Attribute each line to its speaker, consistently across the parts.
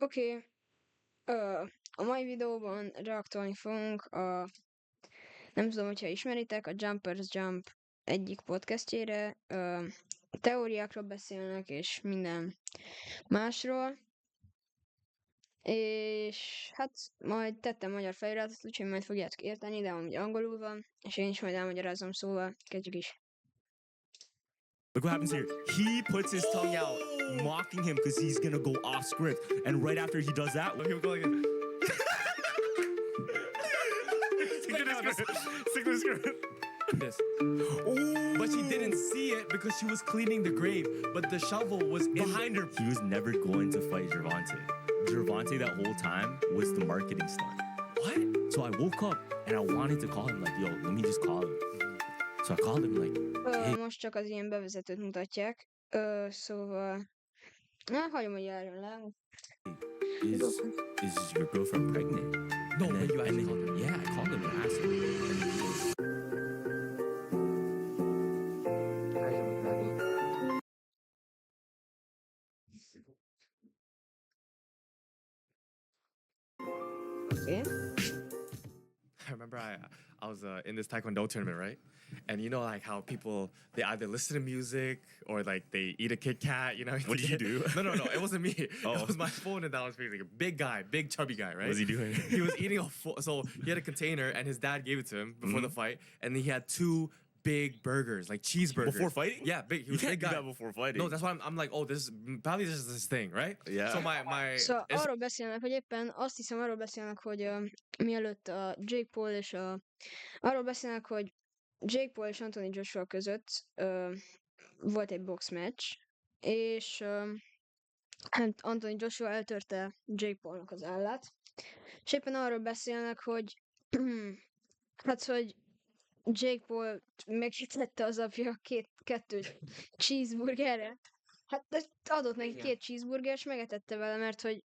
Speaker 1: Oké, a mai videóban reaktolni fogunk nem tudom, hogyha ismeritek, a Jumpers Jump egyik podcastjére. Teóriákról beszélnek, és minden másról. És hát majd tettem magyar feliratot, úgyhogy majd fogjátok érteni, de amúgy angolul van, és én is majd elmagyarázom, szóval kezdjük is.
Speaker 2: Look what happens here. He puts his tongue out, mocking him because he's gonna go off script. And right after he does that, look him go again. Stick to the script. Stick to the script.
Speaker 3: This. But she didn't see it because she was cleaning the grave. But the shovel was
Speaker 2: Behind her. He was never going to fight Gervonta. Gervonta that whole time was the marketing stunt.
Speaker 3: What?
Speaker 2: So I woke up and I wanted to call him like, yo, let me just call him. So I called him like, hey.
Speaker 1: Most csak az ilyen bevezetőt mutatják. Szóval... hagyom, hogy járjon le.
Speaker 2: Is your girlfriend pregnant?
Speaker 3: No, but you actually called him.
Speaker 2: Yeah, I called him and asked him.
Speaker 1: Oké.
Speaker 3: I remember I was in this Taekwondo tournament, right? And you know, like how people, they either listen to music or like they eat a Kit Kat, you know?
Speaker 2: What did you do?
Speaker 3: No, it wasn't me.
Speaker 2: Oh.
Speaker 3: It was my opponent that was facing. A big guy, big chubby guy, right?
Speaker 2: What was he doing?
Speaker 3: He was eating so he had a container and his dad gave it to him before the fight. And then he had two big burgers, like cheeseburgers.
Speaker 2: Before fighting?
Speaker 3: Yeah, big. He
Speaker 2: You
Speaker 3: was a
Speaker 2: can't
Speaker 3: big
Speaker 2: do
Speaker 3: guy.
Speaker 2: that before fighting.
Speaker 3: No, that's why I'm like, oh, this is probably just this thing, right?
Speaker 2: Yeah.
Speaker 3: So my
Speaker 1: Szóval arról beszélnek, hogy éppen azt hiszem arról beszélnek, hogy mielőtt a Jake Paul és arról beszélnek, hogy Jake Paul és Anthony Joshua között volt egy box match, és hát Anthony Joshua eltörte Jake Paulnak az állát, és éppen arról beszélnek, hogy hát, hogy Jake Paul megítette az apja kettő cheeseburgerre. Hát adott neki 2 cheeseburger, és megetette vele, mert hogy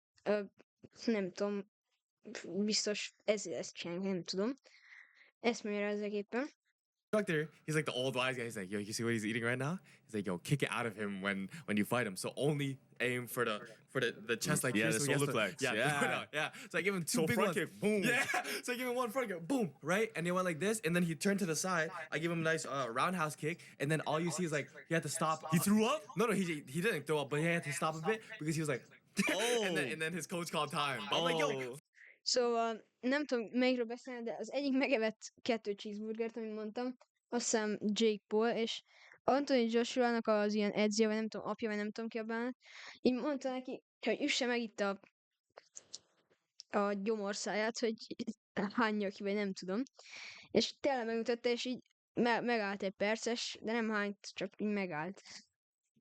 Speaker 1: nem tudom, biztos ezt csinálják, nem tudom. Ezt magyarázzák éppen.
Speaker 3: instructor, he's like the old wise guy. He's like, yo, you see what he's eating right now? He's like, yo, kick it out of him when you fight him. So only aim for the chest like
Speaker 2: Yeah,
Speaker 3: this.
Speaker 2: the
Speaker 3: so he has
Speaker 2: solar
Speaker 3: to-
Speaker 2: flex.
Speaker 3: Yeah,
Speaker 2: Yeah.
Speaker 3: yeah. So I give him two
Speaker 2: So
Speaker 3: big
Speaker 2: front
Speaker 3: ones.
Speaker 2: kick, boom.
Speaker 3: Yeah. So I give him one front kick, boom, right? And they went like this, and then he turned to the side. I give him a nice roundhouse kick, and then all you see is like he had to stop.
Speaker 2: He threw up?
Speaker 3: No, he didn't throw up, but he had to stop a bit because he was like,
Speaker 2: Oh.
Speaker 3: and then his coach called time. I'm like, yo,
Speaker 1: Szóval nem tudom melyikről beszélni, de az egyik megevett 2 cheeseburgert, amit mondtam, azt hiszem Jake Paul, és Anthony Joshua-nak az ilyen edzője, vagy nem tudom, apja, vagy nem tudom ki a bánat, így mondta neki, hogy üsse meg itt a gyomorszáját, hogy hányja ki, vagy nem tudom. És tényleg megmutatta, és így megállt egy perces, de nem hányt, csak így megállt.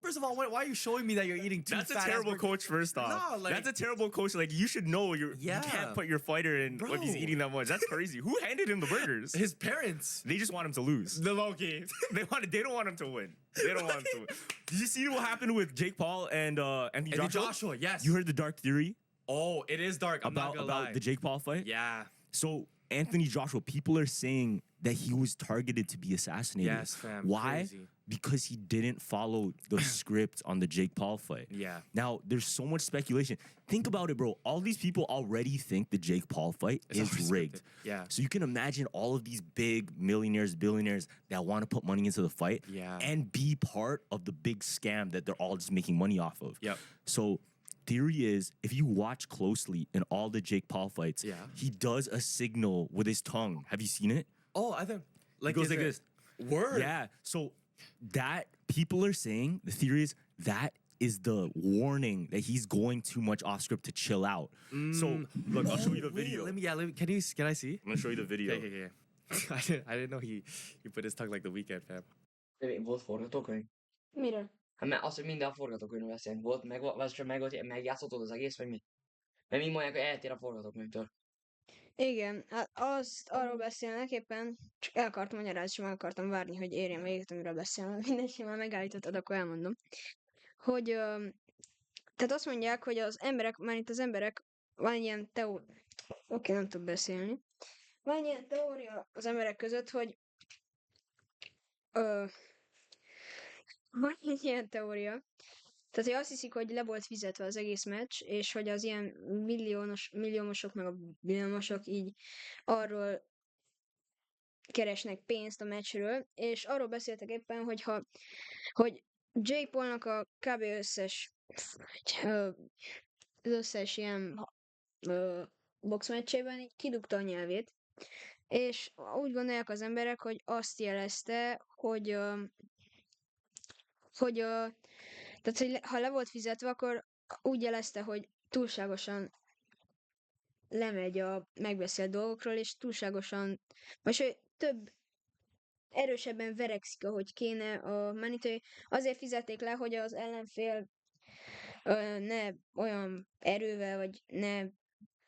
Speaker 3: first of all, why are you showing me that you're eating two
Speaker 2: That's a
Speaker 3: fat-ass
Speaker 2: terrible
Speaker 3: burgers?
Speaker 2: coach, first off.
Speaker 3: No, like-
Speaker 2: That's a terrible coach. Like, you should know you
Speaker 3: Yeah.
Speaker 2: can't put your fighter in when he's
Speaker 3: Bro.
Speaker 2: eating that much. That's crazy. Who handed him the burgers?
Speaker 3: His parents.
Speaker 2: They just want him to lose.
Speaker 3: The Loki.
Speaker 2: They don't want him to win. They don't want him to win. Did you see what happened with Jake Paul and Anthony
Speaker 3: And
Speaker 2: Joshua?
Speaker 3: Joshua, yes.
Speaker 2: You heard the dark theory
Speaker 3: Oh, it is dark. I'm not gonna lie.
Speaker 2: about the Jake Paul fight?
Speaker 3: Yeah.
Speaker 2: So Anthony Joshua, people are saying that he was targeted to be assassinated.
Speaker 3: Yes, fam.
Speaker 2: Why?
Speaker 3: Crazy.
Speaker 2: Because he didn't follow the script on the Jake Paul fight.
Speaker 3: Yeah.
Speaker 2: Now, there's so much speculation. Think about it, bro. All these people already think the Jake Paul fight
Speaker 3: It's
Speaker 2: is
Speaker 3: already
Speaker 2: rigged.
Speaker 3: scripted. Yeah.
Speaker 2: So you can imagine all of these big millionaires, billionaires that want to put money into the fight
Speaker 3: Yeah.
Speaker 2: and be part of the big scam that they're all just making money off of.
Speaker 3: Yep.
Speaker 2: So theory is, if you watch closely in all the Jake Paul fights,
Speaker 3: Yeah.
Speaker 2: he does a signal with his tongue. Have you seen it?
Speaker 3: Oh, I think like
Speaker 2: goes
Speaker 3: is
Speaker 2: like
Speaker 3: it-
Speaker 2: this.
Speaker 3: Word.
Speaker 2: Yeah. So that people are saying, the theory is that is the warning that he's going too much off script to chill out. So look, I'll show you the
Speaker 3: Wait,
Speaker 2: video.
Speaker 3: Let me. Can I see?
Speaker 2: I'm gonna show you the video.
Speaker 3: Okay. I didn't know he put his tongue like the weekend, fam.
Speaker 4: Volt forgatókönyv?
Speaker 1: Miről?
Speaker 4: Hát mert az, hogy minden forgatókönyv beszélünk. Volt, megjátszottad az egész, vagy mi? Mert mi mondják, hogy eltér a forgatókönyvtől.
Speaker 1: Igen, hát arról beszélnek éppen, csak el akartam magyarázni, és meg akartam várni, hogy érjem véget, amiről beszélnek. Mindegy, ha már megállítottad, akkor elmondom. Hogy, tehát azt mondják, hogy az emberek, már itt az emberek, van ilyen Oké, nem tud beszélni. Van ilyen teória az emberek között, hogy van egy ilyen teória, Tehát, hogy azt hiszik, hogy le volt fizetve az egész meccs, és hogy az ilyen milliómosok meg a billiómosok így arról keresnek pénzt a meccsről, és arról beszéltek éppen, hogy Jake Paulnak a kb. Az összes ilyen boxmeccsében így kidugta a nyelvét, és úgy gondolják az emberek, hogy azt jelezte, hogy tehát, hogy ha le volt fizetve, akkor úgy jelezte, hogy túlságosan lemegy a megbeszélt dolgokról, és túlságosan, vagy hogy több erősebben verekszik, ahogy kéne a menítő. Azért fizették le, hogy az ellenfél ne olyan erővel, vagy ne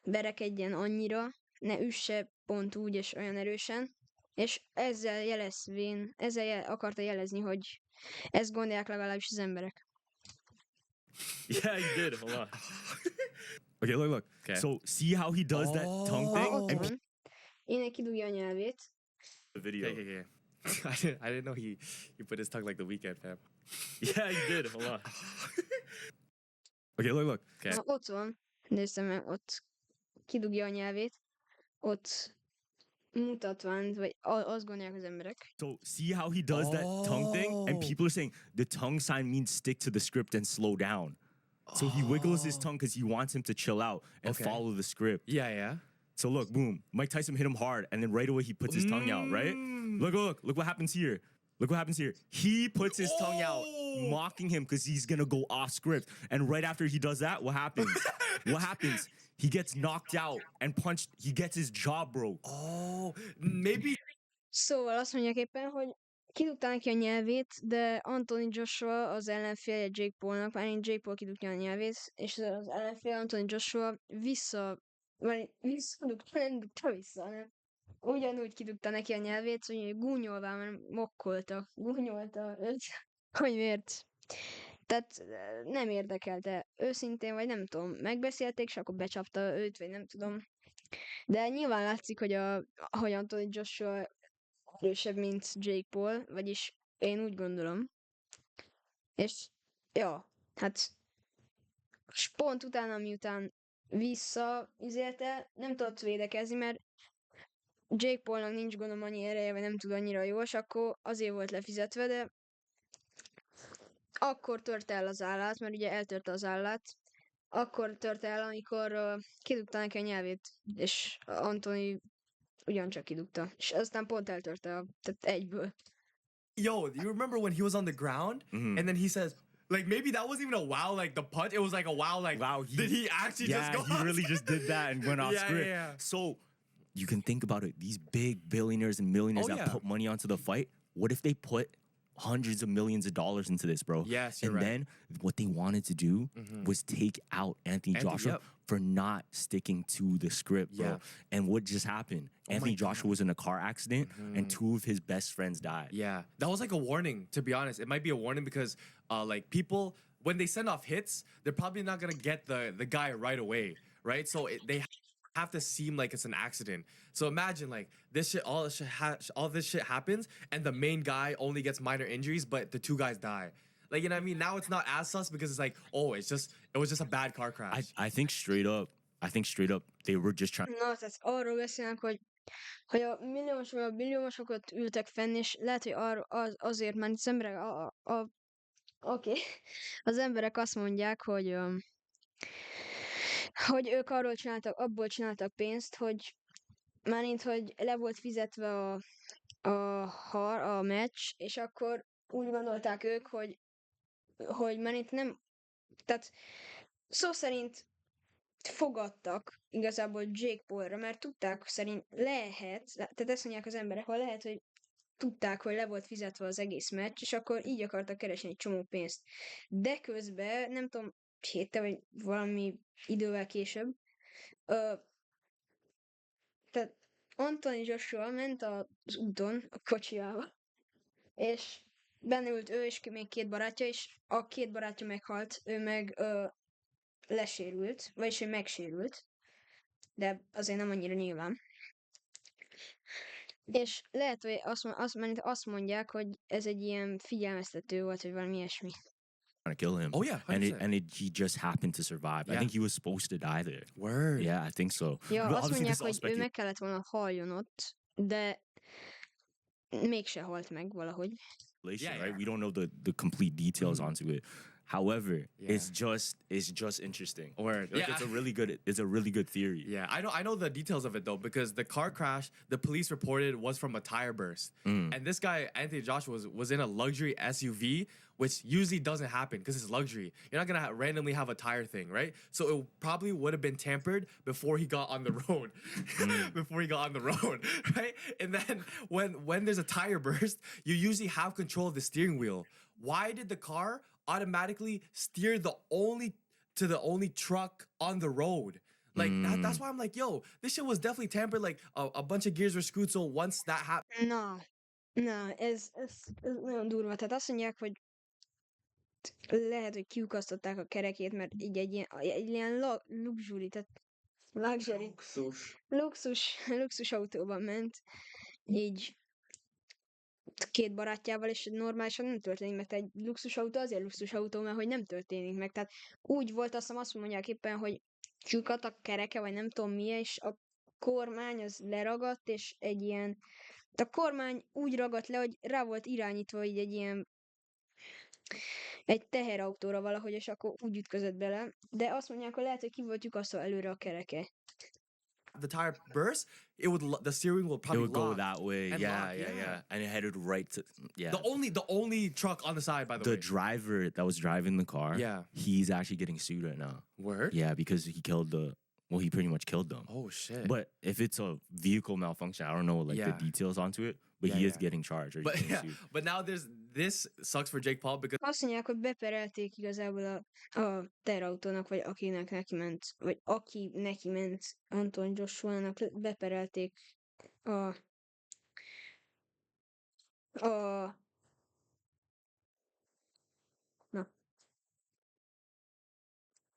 Speaker 1: verekedjen annyira, ne üsse pont úgy és olyan erősen, és ezzel akarta jelezni, hogy ezt gondolják legalábbis az emberek.
Speaker 2: Yeah, he did. Hold on. Okay, look.
Speaker 3: Okay.
Speaker 2: So see how he does that tongue thing?
Speaker 1: Ott
Speaker 2: And
Speaker 1: van. Én kidugja a nyelvét.
Speaker 2: the video.
Speaker 3: Okay. I didn't know he put his tongue like the weekend, fam.
Speaker 2: Yeah, he did. Hold on. Okay, look.
Speaker 3: Okay.
Speaker 1: Ott van. Néztem meg, ott kidugja a nyelvét. Ott mutatván, vagy azt gondolják az emberek.
Speaker 2: So see how he does that tongue thing? And people are saying the tongue sign means stick to the script and slow down. So he wiggles his tongue because he wants him to chill out and
Speaker 3: Okay.
Speaker 2: follow the script.
Speaker 3: Yeah.
Speaker 2: So look, boom. Mike Tyson hit him hard, and then right away he puts his tongue out, right? Look what happens here. Look what happens here. He puts his tongue out, mocking him because he's gonna go off script. And right after he does that, what happens? What happens? He gets knocked out and punched. He gets his jaw broke.
Speaker 3: Oh, maybe.
Speaker 1: Szóval azt mondják éppen, hogy kidugta neki a nyelvét, de Anthony Joshua az ellenfélje Jake Paulnak, már Jake Paul kidugta a nyelvét, és az ellenfél Anthony Joshua nem dugta vissza, hanem ugyanúgy kidugta neki a nyelvét, hogy gúnyolva, mert gúnyolta őt, hogy miért. Tehát nem érdekelte őszintén, vagy nem tudom, megbeszélték, és akkor becsapta őt, vagy nem tudom. De nyilván látszik, hogy Anthony Joshua erősebb, mint Jake Paul, vagyis én úgy gondolom. És ja, hát és pont utána, miután visszaizélte, nem tudott védekezni, mert Jake Paulnak nincs gondolom annyi ereje, vagy nem tud annyira jól, és akkor azért volt lefizetve, de akkor törte el az állát, mert ugye eltörte az állát, akkor törte el, amikor kidugta neki a nyelvét, és Anthony ugyancsak kidugta, és aztán pont eltörte, tehát egyből.
Speaker 3: Yo, do you remember when he was on the ground and then he says, like, maybe that wasn't even a wow, like the punch. It was like a wow, like,
Speaker 2: Wow,
Speaker 3: did he actually just go?
Speaker 2: he really just did that and went off script.
Speaker 3: Yeah.
Speaker 2: So you can think about it. These big billionaires and millionaires
Speaker 3: Oh,
Speaker 2: that
Speaker 3: yeah.
Speaker 2: put money onto the fight. What if they put hundreds of millions of dollars into this, bro?
Speaker 3: Yes, you're
Speaker 2: and
Speaker 3: right.
Speaker 2: then what they wanted to do was take out Anthony Joshua
Speaker 3: yep.
Speaker 2: for not sticking to the script, bro.
Speaker 3: Yeah.
Speaker 2: And what just happened? Anthony Joshua was in a car accident and two of his best friends died.
Speaker 3: Yeah, that was like a warning. To be honest, it might be a warning because, like, people when they send off hits, they're probably not gonna get the guy right away, right? So they have to seem like it's an accident. So imagine like all this shit happens, and the main guy only gets minor injuries, but the two guys die. Like, you know what I mean? Now it's not as sus because it's like, oh, it was just a bad car crash.
Speaker 2: I think straight up they were just trying.
Speaker 1: Na, tehát arról beszélnek, hogy a milliómosok vagy a billiómosokat ültek fenn, és lehet, hogy azért, mert az emberek, oké, az emberek azt mondják, hogy ők abból csináltak pénzt, hogy mármint, hogy le volt fizetve a meccs, és akkor úgy gondolták ők, hogy mármint nem, tehát szó szerint fogadtak igazából Jake Paulra, mert tudták szerint tehát ezt mondják az emberek, hogy lehet, hogy tudták, hogy le volt fizetve az egész meccs, és akkor így akartak keresni egy csomó pénzt. De közben, nem tudom, héttel vagy valami idővel később, tehát Anthony Joshua ment az úton a kocsijával, és benne ült ő és még két barátja, és a két barátja meghalt, ő meg lesérült, vagyis ő megsérült, de azért nem annyira nyilván. És lehet, hogy azt mondják, hogy ez egy ilyen figyelmeztető volt, vagy valami ilyesmi.
Speaker 2: trying to kill him.
Speaker 3: Oh, yeah,
Speaker 2: and
Speaker 3: 100%.
Speaker 2: he just happened to survive. I
Speaker 3: Yeah.
Speaker 2: think he was supposed to die there.
Speaker 3: Word.
Speaker 2: Yeah, I think so.
Speaker 1: Ja,
Speaker 2: But
Speaker 1: azt
Speaker 2: obviously,
Speaker 1: mondják,
Speaker 2: this is all
Speaker 1: hogy ő meg kellett volna haljon ott, de mégse halt meg valahogy.
Speaker 2: speculation,
Speaker 3: Yeah,
Speaker 2: right?
Speaker 3: yeah.
Speaker 2: We don't know the complete details onto it. However,
Speaker 3: Yeah.
Speaker 2: it's just interesting.
Speaker 3: Word.
Speaker 2: Like,
Speaker 3: Yeah.
Speaker 2: it's a really good theory.
Speaker 3: Yeah, I know the details of it though, because the car crash the police reported was from a tire burst, and this guy Anthony Joshua was in a luxury SUV, which usually doesn't happen because it's luxury. You're not gonna randomly have a tire thing, right? So it probably would have been tampered before he got on the road, before he got on the road, right? And then when there's a tire burst, you usually have control of the steering wheel. Why did the car automatically steer the only truck on the road? Like that's why I'm like, yo, this shit was definitely tampered. Like a bunch of gears were screwed. So once that happened,
Speaker 1: Na, ez nagyon durva. Tehát azt mondják, hogy lehet, hogy kiukasztották a kerekét, mert így egy ilyen luxury, tehát luxury, luxus autóban ment, így két barátjával, és normálisan nem történik meg. Tehát egy luxusautó azért luxusautó, mert hogy nem történik meg. Tehát úgy volt, azt mondják éppen, hogy kiukat a kereke, vagy nem tudom milyen, és a kormány az leragadt, és egy ilyen... A kormány úgy ragadt le, hogy rá volt irányítva így egy teherautóra valahogy, és akkor úgy ütközött bele. De azt mondják, hogy lehet, hogy ki volt lyukasztva előre a kereke.
Speaker 3: the tire burst, the steering wheel
Speaker 2: It
Speaker 3: probably
Speaker 2: would go
Speaker 3: lock.
Speaker 2: that way.
Speaker 3: and
Speaker 2: Yeah,
Speaker 3: lock,
Speaker 2: yeah. And it headed right to
Speaker 3: The only truck on the side, by the
Speaker 2: the
Speaker 3: way.
Speaker 2: driver that was driving the car.
Speaker 3: Yeah.
Speaker 2: He's actually getting sued right now.
Speaker 3: Word.
Speaker 2: Yeah, because he pretty much killed them.
Speaker 3: Oh shit.
Speaker 2: But if it's a vehicle malfunction, I don't know like
Speaker 3: Yeah.
Speaker 2: the details onto it. But
Speaker 3: Yeah,
Speaker 2: he is
Speaker 3: yeah.
Speaker 2: getting charged. Or he's
Speaker 3: But
Speaker 2: getting
Speaker 3: yeah,
Speaker 2: sued.
Speaker 3: but now this sucks for Jake Paul because
Speaker 1: Azt mondják, hogy beperelték igazából a teherautónak, vagy akinek neki ment, vagy aki neki ment Anton Joshua-nak, beperelték a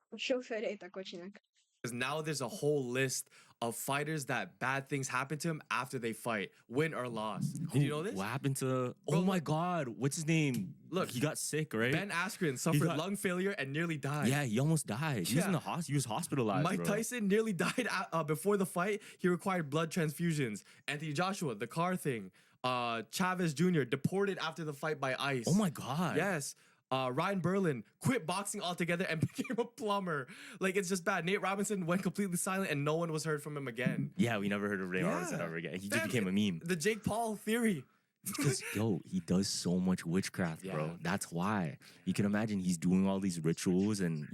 Speaker 1: a sofőrét a kocsinak.
Speaker 3: now there's a whole list of fighters that bad things happen to him after they fight, win or loss. Did you know this?
Speaker 2: What happened to?
Speaker 3: Bro,
Speaker 2: Oh my God! What's his name?
Speaker 3: Look,
Speaker 2: he got sick, right?
Speaker 3: Ben Askren suffered
Speaker 2: got-
Speaker 3: lung failure and nearly died.
Speaker 2: Yeah, he almost died. He was in
Speaker 3: Yeah.
Speaker 2: the hospital. He was hospitalized.
Speaker 3: Mike
Speaker 2: bro.
Speaker 3: Tyson nearly died before the fight. He required blood transfusions. Anthony Joshua, the car thing. Chavez Jr. deported after the fight by ICE.
Speaker 2: Oh my God!
Speaker 3: Yes. Ryan Berlin quit boxing altogether and became a plumber. Like, it's just bad. Nate Robinson went completely silent and no one was heard from him again.
Speaker 2: Yeah, we never heard of Ray Robinson ever again. He just
Speaker 3: Fam,
Speaker 2: became a meme.
Speaker 3: The Jake Paul theory.
Speaker 2: Because yo, he does so much witchcraft,
Speaker 3: Yeah.
Speaker 2: bro. That's why. You can imagine he's doing all these rituals and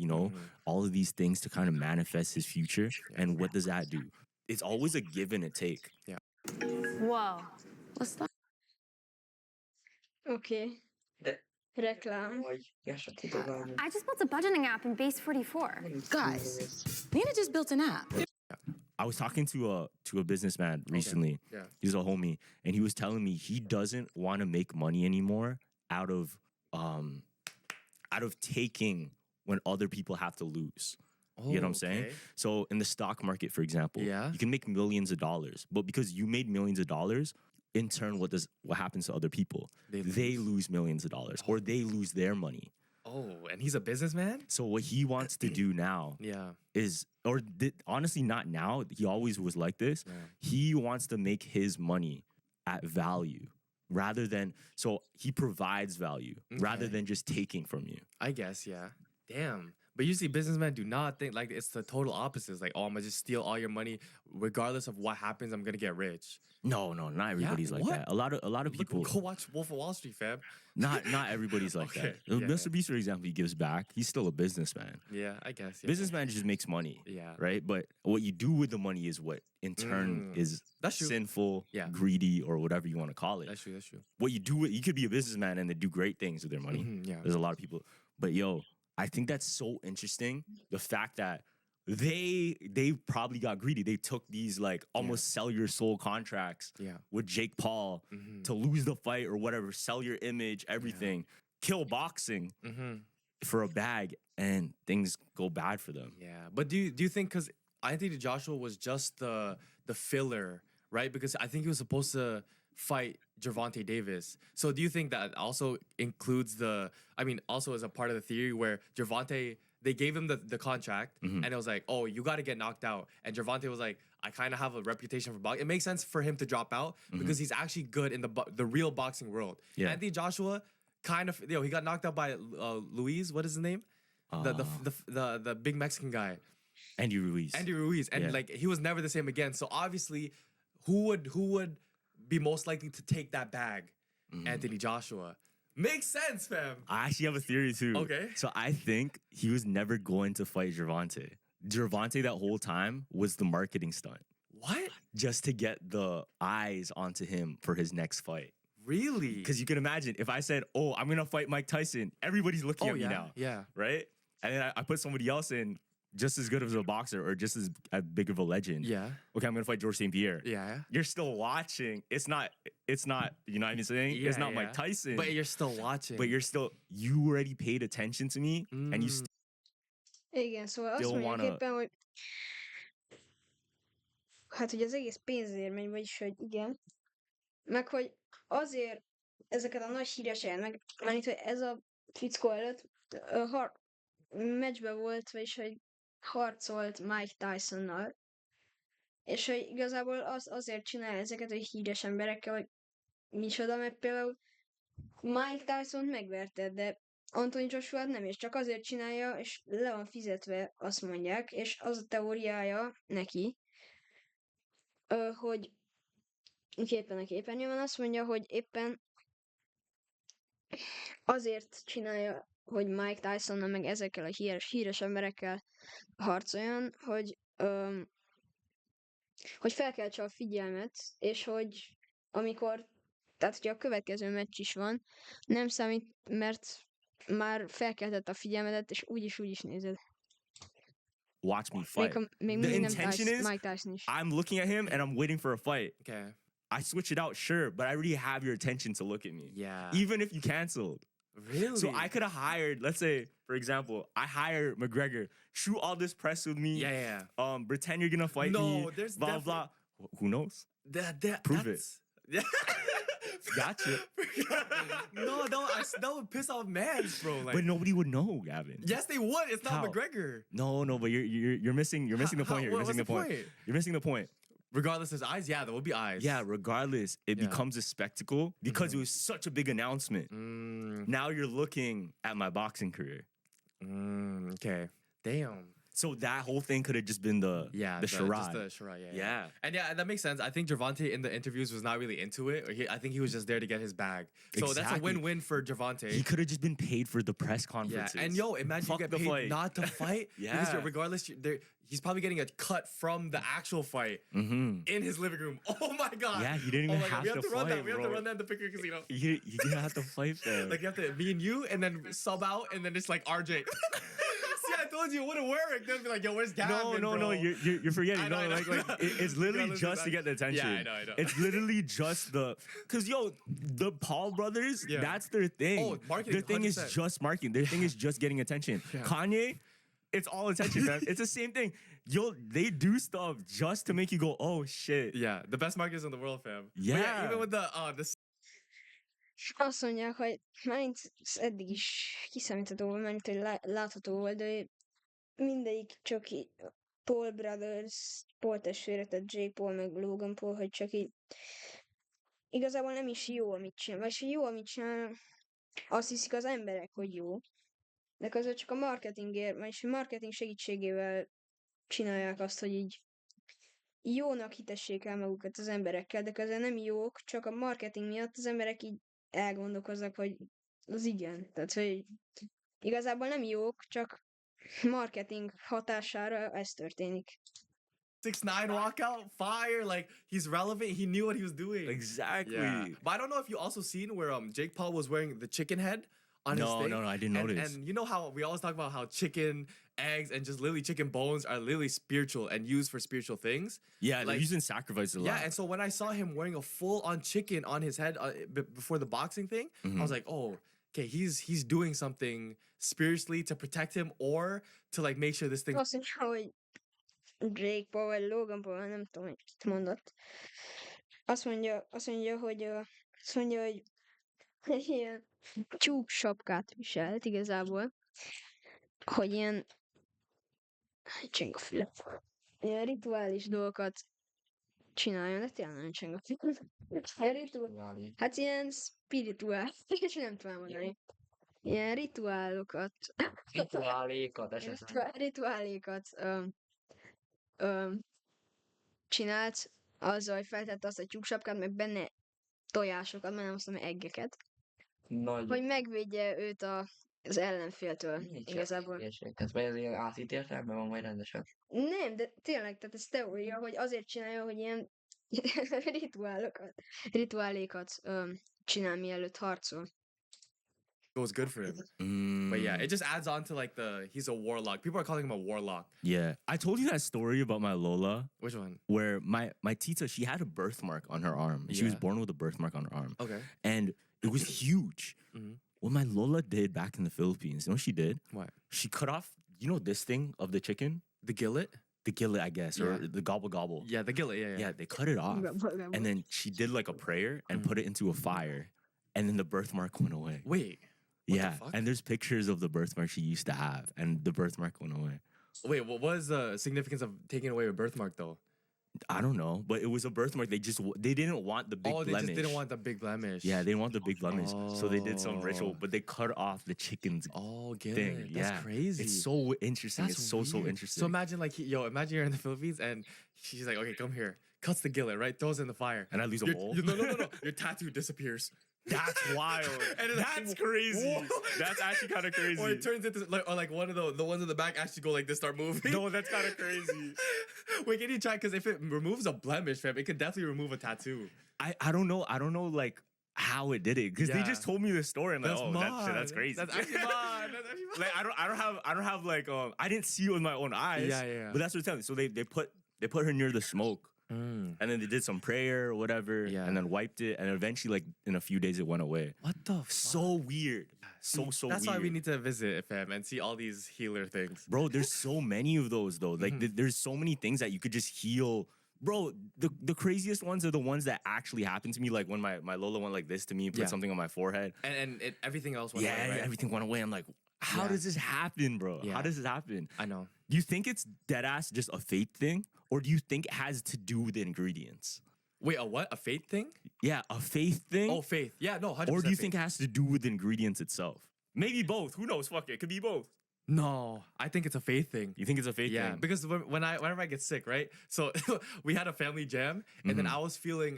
Speaker 2: all of these things to kind of manifest his future. And what does that do? It's always a give and a take.
Speaker 5: Whoa. What's that?
Speaker 1: Oké.
Speaker 4: De
Speaker 1: Reklám.
Speaker 4: vagy Jasra titokálni.
Speaker 5: I just built a budgeting app in Base 44.
Speaker 6: Guys, Nina just built an app.
Speaker 2: I was talking to a businessman recently.
Speaker 3: Yeah.
Speaker 2: He's a homie, and he was telling me he doesn't want to make money anymore out of taking when other people have to lose. You know what I'm saying?
Speaker 3: okay.
Speaker 2: So in the stock market, for example,
Speaker 3: Yeah.
Speaker 2: you can make millions of dollars, but because you made millions of dollars, in turn, what happens to other people? They lose millions of dollars, or they lose their money.
Speaker 3: Oh, and he's a businessman?
Speaker 2: So what he wants to do now
Speaker 3: Yeah.
Speaker 2: is, honestly, not now. He always was like this. He wants to make his money at value rather than, so he provides value rather
Speaker 3: Okay.
Speaker 2: than just taking from you.
Speaker 3: I guess, yeah. Damn. But usually businessmen do not think like it's the total opposite. It's like, oh, I'm gonna just steal all your money. Regardless of what happens, I'm gonna get rich.
Speaker 2: No, not everybody's like
Speaker 3: what?
Speaker 2: that. A lot of people,
Speaker 3: Go watch Wolf of Wall Street, fam.
Speaker 2: not everybody's like
Speaker 3: Okay,
Speaker 2: that.
Speaker 3: yeah,
Speaker 2: Mr. Beast, for example, he gives back. He's still a businessman.
Speaker 3: Yeah, I guess. Yeah.
Speaker 2: Businessman just makes money.
Speaker 3: Yeah.
Speaker 2: Right? But what you do with the money is what in turn is
Speaker 3: That's true.
Speaker 2: sinful,
Speaker 3: Yeah.
Speaker 2: greedy, or whatever you want to call it.
Speaker 3: That's true. That's true.
Speaker 2: What you do, you could be a businessman and then do great things with their money.
Speaker 3: Yeah.
Speaker 2: There's a lot of people. But yo, I think that's so interesting. The fact that they probably got greedy. They took these like almost sell your soul contracts
Speaker 3: Yeah.
Speaker 2: with Jake Paul
Speaker 3: Mm-hmm.
Speaker 2: to lose the fight or whatever, sell your image, everything, kill boxing for a bag, and things go bad for them.
Speaker 3: Yeah. But do you think because Anthony Joshua was just the filler, right? Because I think he was supposed to fight Gervonta Davis. So do you think that also includes also as a part of the theory where Gervonta, they gave him the contract and it was like, oh, you got to get knocked out. And Gervonta was like, I kind of have a reputation for boxing. It makes sense for him to drop out because he's actually good in the real boxing world.
Speaker 2: Yeah.
Speaker 3: Anthony Joshua kind of, he got knocked out by Luis. What is his name? The big Mexican guy.
Speaker 2: Andy Ruiz.
Speaker 3: And
Speaker 2: Yeah.
Speaker 3: like he was never the same again. So obviously, who would be most likely to take that bag? Anthony Joshua. Makes sense, fam.
Speaker 2: I actually have a theory too.
Speaker 3: Okay.
Speaker 2: So I think he was never going to fight Gervonta. Gervonta that whole time was the marketing stunt.
Speaker 3: What?
Speaker 2: Just to get the eyes onto him for his next fight.
Speaker 3: Really?
Speaker 2: Because you can imagine if I said, oh, I'm going to fight Mike Tyson, everybody's looking at me now.
Speaker 3: Yeah.
Speaker 2: Right? And then I put somebody else in just as good as a boxer or just as big of a legend.
Speaker 3: Yeah.
Speaker 2: Okay, I'm going to fight George St. Pierre.
Speaker 3: Yeah.
Speaker 2: You're still watching. It's not, you know what I'm saying? It's not Mike Tyson.
Speaker 3: But you're still watching.
Speaker 2: But you already paid attention to me and you
Speaker 1: Igen, szóval azt
Speaker 2: Still
Speaker 1: mondják
Speaker 2: wanna-
Speaker 1: éppen, hogy hát, hogy az egész pénzért megy, vagyis, hogy igen. Meg, hogy azért ezeket a nagy híreseket, mert itt, hogy ez a fickó előtt meccsben volt, vagyis, hogy harcolt Mike Tysonnal, és hogy igazából azért csinál ezeket, hogy híres emberekkel, hogy micsoda, mert például Mike Tyson megverte, de Anthony Joshua nem, és csak azért csinálja, és le van fizetve, azt mondják, és az a teóriája neki, hogy úgy éppen a képernyőn azt mondja, hogy éppen azért csinálja, hogy Mike Tysonnal meg ezekkel a híres emberekkel harcoljon, hogy felkeltse a figyelmet, és hogy amikor, tehát hogyha a következő meccs is van, nem számít, mert már felkeltett a figyelmedet, és úgyis nézed.
Speaker 2: watch me fight.
Speaker 1: Még
Speaker 2: The
Speaker 1: mindig nem
Speaker 2: intention is,
Speaker 1: Mike Tyson is.
Speaker 2: I'm looking at him and I'm waiting for a fight.
Speaker 3: Okay.
Speaker 2: I switch it out, sure, but I already have your attention to look at me.
Speaker 3: Yeah.
Speaker 2: Even if you canceled.
Speaker 3: Really?
Speaker 2: So I could have hired, let's say, for example, I hire McGregor, shoot all this press with me.
Speaker 3: Yeah.
Speaker 2: Pretend you're gonna fight me.
Speaker 3: No, there's
Speaker 2: blah blah. Who knows? Prove it.
Speaker 3: Yeah.
Speaker 2: Gotcha.
Speaker 3: No, that would piss off mans, bro. Like,
Speaker 2: But nobody would know, Gavin.
Speaker 3: yes, they would. It's not
Speaker 2: How?
Speaker 3: McGregor.
Speaker 2: No, but you're missing the point here. You're missing the point. You're missing the point.
Speaker 3: Regardless, there's eyes. Yeah, there will be eyes.
Speaker 2: Yeah, regardless, it
Speaker 3: Yeah.
Speaker 2: becomes a spectacle because it was such a big announcement. Now you're looking at my boxing career.
Speaker 3: Okay. Damn.
Speaker 2: So that whole thing could have just been the charade.
Speaker 3: Just the charade. Yeah.
Speaker 2: Yeah.
Speaker 3: And yeah, that makes sense. I think Gervonta in the interviews was not really into it. I think he was just there to get his bag. So that's a
Speaker 2: Exactly.
Speaker 3: win-win for Gervonta.
Speaker 2: He could have just been paid for the press
Speaker 3: Yeah,
Speaker 2: conferences.
Speaker 3: and imagine
Speaker 2: Fuck
Speaker 3: you get
Speaker 2: the
Speaker 3: paid
Speaker 2: fight.
Speaker 3: not to fight. Because
Speaker 2: Yeah.
Speaker 3: regardless, he's probably getting a cut from the actual fight in his living room. Oh my god.
Speaker 2: Yeah, you didn't
Speaker 3: Oh
Speaker 2: even
Speaker 3: my God.
Speaker 2: have
Speaker 3: We have
Speaker 2: to
Speaker 3: to run
Speaker 2: fight,
Speaker 3: that. We have to
Speaker 2: bro.
Speaker 3: run that in the Picker Casino.
Speaker 2: You didn't have to fight there.
Speaker 3: Like you have to me and you, and then sub out, and then it's like RJ. See, I told you it wouldn't work. They'd be like, "Yo, where's Gavin?"
Speaker 2: no,
Speaker 3: bro?
Speaker 2: you're forgetting.
Speaker 3: I know,
Speaker 2: No,
Speaker 3: I know.
Speaker 2: it's literally
Speaker 3: listen
Speaker 2: just
Speaker 3: to
Speaker 2: to get the attention.
Speaker 3: Yeah, I know.
Speaker 2: It's literally just because the Paul brothers,
Speaker 3: Yeah.
Speaker 2: that's their thing.
Speaker 3: Oh, marketing,
Speaker 2: Their thing is
Speaker 3: 100%.
Speaker 2: just marketing. Their thing is just getting attention. Kanye, it's all attention, man. It's the same thing. They do stuff just to make you go, oh shit.
Speaker 3: Yeah, the best marketers in the world, fam. But
Speaker 2: Yeah.
Speaker 3: even with the
Speaker 1: Azt mondják, hogy Mainz eddig is kiszámítható volt, mert hogy látható volt, de mindegyik csak így Paul Brothers, Paul testvére, tehát Jake Paul meg Logan Paul, hogy csak így igazából nem is jó, amit csinál. Vagy jó, amit csinál, azt hiszik az emberek, hogy jó. De közben csak a marketingért, vagyis a marketing segítségével csinálják azt, hogy így jónak hitessék el magukat az emberekkel, de közben nem jók, csak a marketing miatt az emberek így elgondolkoznak, hogy az igen. Tehát, hogy igazából nem jók, csak marketing hatására ez történik.
Speaker 3: 6ix9ine walkout, fire! Like he's relevant. He knew what he was doing.
Speaker 2: Exactly.
Speaker 3: Yeah. But I don't know if you also seen where Jake Paul was wearing the chicken head on his thing.
Speaker 2: No, I didn't notice.
Speaker 3: And you know how we always talk about how chicken, eggs, and just literally chicken bones are literally spiritual and used for spiritual things.
Speaker 2: Yeah, they're
Speaker 3: Like-
Speaker 2: using sacrifice a lot.
Speaker 3: Yeah, and so when I saw him wearing a full-on chicken on his head before the boxing thing, I was like, oh, okay, he's doing something spiritually to protect him or to like make sure this thing.
Speaker 1: Azt mondja, hogy Jake Paul vagy Logan Paul, nem tudom, hogy mit mondott. Azt mondja, hogy egy ilyen tyúk sapkát viselt igazából, hogy ilyen cseng a füle. Ilyen rituális dolgokat csináljon, de tényleg nagyon cseng a füle.
Speaker 4: Válik.
Speaker 1: Hát ilyen spirituál, és nem tudom mondani. Ilyen rituálokat,
Speaker 4: Rituálékat esetleg.
Speaker 1: rituálékat csinált, azzal, hogy feltette azt a tyúksapkát, meg benne tojásokat, mert nem azt mondom, eggeket,
Speaker 4: Nagy.
Speaker 1: hogy megvédje őt az ellenféltől
Speaker 4: Nincs
Speaker 1: igazából.
Speaker 4: Tehát vagy ez ilyen átvitt értelemben van majd rendesen.
Speaker 1: Nem, de tényleg, tehát ez teória, hogy azért csinálja, hogy ilyen rituálékat csinál, mielőtt harcol.
Speaker 3: It was good for him. But yeah, it just adds on to like he's a warlock. People are calling him a warlock.
Speaker 2: Yeah. I told you that story about my Lola
Speaker 3: Which one?
Speaker 2: where my tita, she had a birthmark on her arm. She was
Speaker 3: Yeah.
Speaker 2: born with a birthmark on her arm.
Speaker 3: Okay.
Speaker 2: And it was huge. What my Lola did back in the Philippines, you know what she did?
Speaker 3: What?
Speaker 2: She cut off, you know this thing of the chicken?
Speaker 3: The gillet?
Speaker 2: The gillet, I guess, or
Speaker 3: Yeah.
Speaker 2: the gobble gobble.
Speaker 3: Yeah, the gillet. Yeah.
Speaker 2: Yeah, they cut it off. And then she did like a prayer and put it into a fire. And then the birthmark went away.
Speaker 3: Wait. What the
Speaker 2: Yeah.
Speaker 3: fuck?
Speaker 2: And there's pictures of the birthmark she used to have. And the birthmark went away.
Speaker 3: Wait, what was the significance of taking away a birthmark though?
Speaker 2: I don't know, but it was a birthmark. They didn't want the big
Speaker 3: Oh, they
Speaker 2: blemish.
Speaker 3: just didn't want the big blemish.
Speaker 2: Yeah, they didn't want the big blemish. So they did some ritual,
Speaker 3: Oh.
Speaker 2: but they cut off the chicken's
Speaker 3: Oh, gillet.
Speaker 2: thing.
Speaker 3: That's
Speaker 2: Yeah.
Speaker 3: crazy.
Speaker 2: It's so interesting.
Speaker 3: That's
Speaker 2: it's so
Speaker 3: weird.
Speaker 2: interesting.
Speaker 3: So imagine like imagine you're in the Philippines and she's like, okay, come here. Cuts the gillet, right? Throws it in the fire.
Speaker 2: And I lose a
Speaker 3: Your-
Speaker 2: mole?
Speaker 3: No. Your tattoo disappears.
Speaker 2: That's wild.
Speaker 3: And it's like,
Speaker 2: That's crazy.
Speaker 3: whoa.
Speaker 2: That's actually kind of crazy.
Speaker 3: Or it turns into like one of the ones in the back actually go like this, start moving.
Speaker 2: No, that's kind of crazy.
Speaker 3: Wait, can you try? Because if it removes a blemish, fam, it could definitely remove a tattoo.
Speaker 2: I don't know. I don't know like how it did it because they
Speaker 3: Yeah.
Speaker 2: just told me the story. And like,
Speaker 3: That's
Speaker 2: oh, that's
Speaker 3: mad.
Speaker 2: crazy.
Speaker 3: That's actually mad. That's actually mad.
Speaker 2: Like I don't have like I didn't see it with my own eyes.
Speaker 3: Yeah.
Speaker 2: But that's what it's telling me. So they put her near the smoke. And then they did some prayer or whatever,
Speaker 3: Yeah.
Speaker 2: and then wiped it, and eventually, like in a few days, it went away.
Speaker 3: What the?
Speaker 2: So weird, so
Speaker 3: That's
Speaker 2: weird.
Speaker 3: why we need to visit fam and see all these healer things.
Speaker 2: Bro, there's so many of those though. Like there's so many things that you could just heal. Bro, the craziest ones are the ones that actually happened to me. Like when my Lola went like this to me, put
Speaker 3: Yeah.
Speaker 2: something on my forehead.
Speaker 3: And everything else went
Speaker 2: Yeah,
Speaker 3: away, right?
Speaker 2: everything went away. I'm like, how
Speaker 3: Yeah.
Speaker 2: does this happen, bro?
Speaker 3: Yeah.
Speaker 2: How does this happen?
Speaker 3: I know.
Speaker 2: Do you think it's dead ass just a fate thing, or do you think it has to do with the ingredients?
Speaker 3: Wait, a what? A faith thing?
Speaker 2: Yeah, a faith thing.
Speaker 3: Oh, faith. Yeah, no, 100%.
Speaker 2: Or do you
Speaker 3: faith.
Speaker 2: think it has to do with the ingredients itself? Maybe both. Who knows? Fuck it. It could be both.
Speaker 3: No, I think it's a faith thing.
Speaker 2: You think it's a faith
Speaker 3: Yeah,
Speaker 2: thing?
Speaker 3: because whenever I get sick, right? So we had a family jam, and then I was feeling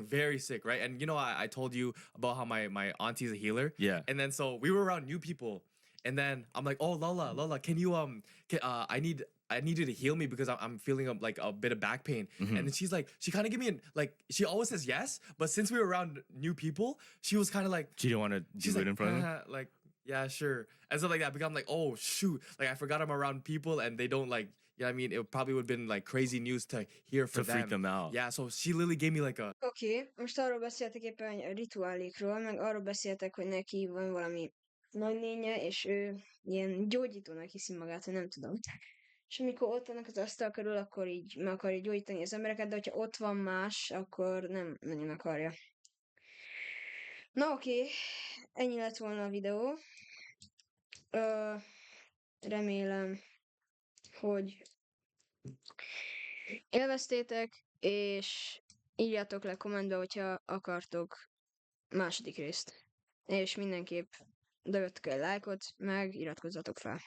Speaker 3: very sick, right? And you know, I told you about how my auntie's a healer.
Speaker 2: Yeah.
Speaker 3: And then so we were around new people, and then I'm like, oh Lola, can you I need you to heal me because I'm feeling like a bit of back pain. And then she's like, she kind of gave me she always says yes, but since we were around new people, she was kind of like,
Speaker 2: She didn't want to
Speaker 3: she's
Speaker 2: do
Speaker 3: like,
Speaker 2: it in front of them?
Speaker 3: like, yeah, sure. And stuff like that. Because I'm like, oh, shoot. Like, I forgot I'm around people and they don't like, you know what I mean? It probably would have been like crazy news to hear for
Speaker 2: To freak them out.
Speaker 3: Yeah, so she literally gave me like a,
Speaker 1: Oké, most arról beszéltek éppen a rituálékról, meg arról beszéltek, hogy neki van valami nagynénye, és ő ilyen gyógyítónak hiszi magát, hogy nem tudom. És amikor ott vannak az asztal körül, akkor így meg akarja gyógyítani az embereket, de hogyha ott van más, akkor nem nagyon akarja. Na oké, ennyi lett volna a videó. Remélem, hogy élveztétek, és írjátok le kommentbe, hogyha akartok második részt. És mindenképp dobjatok egy lájkot, meg iratkozzatok fel.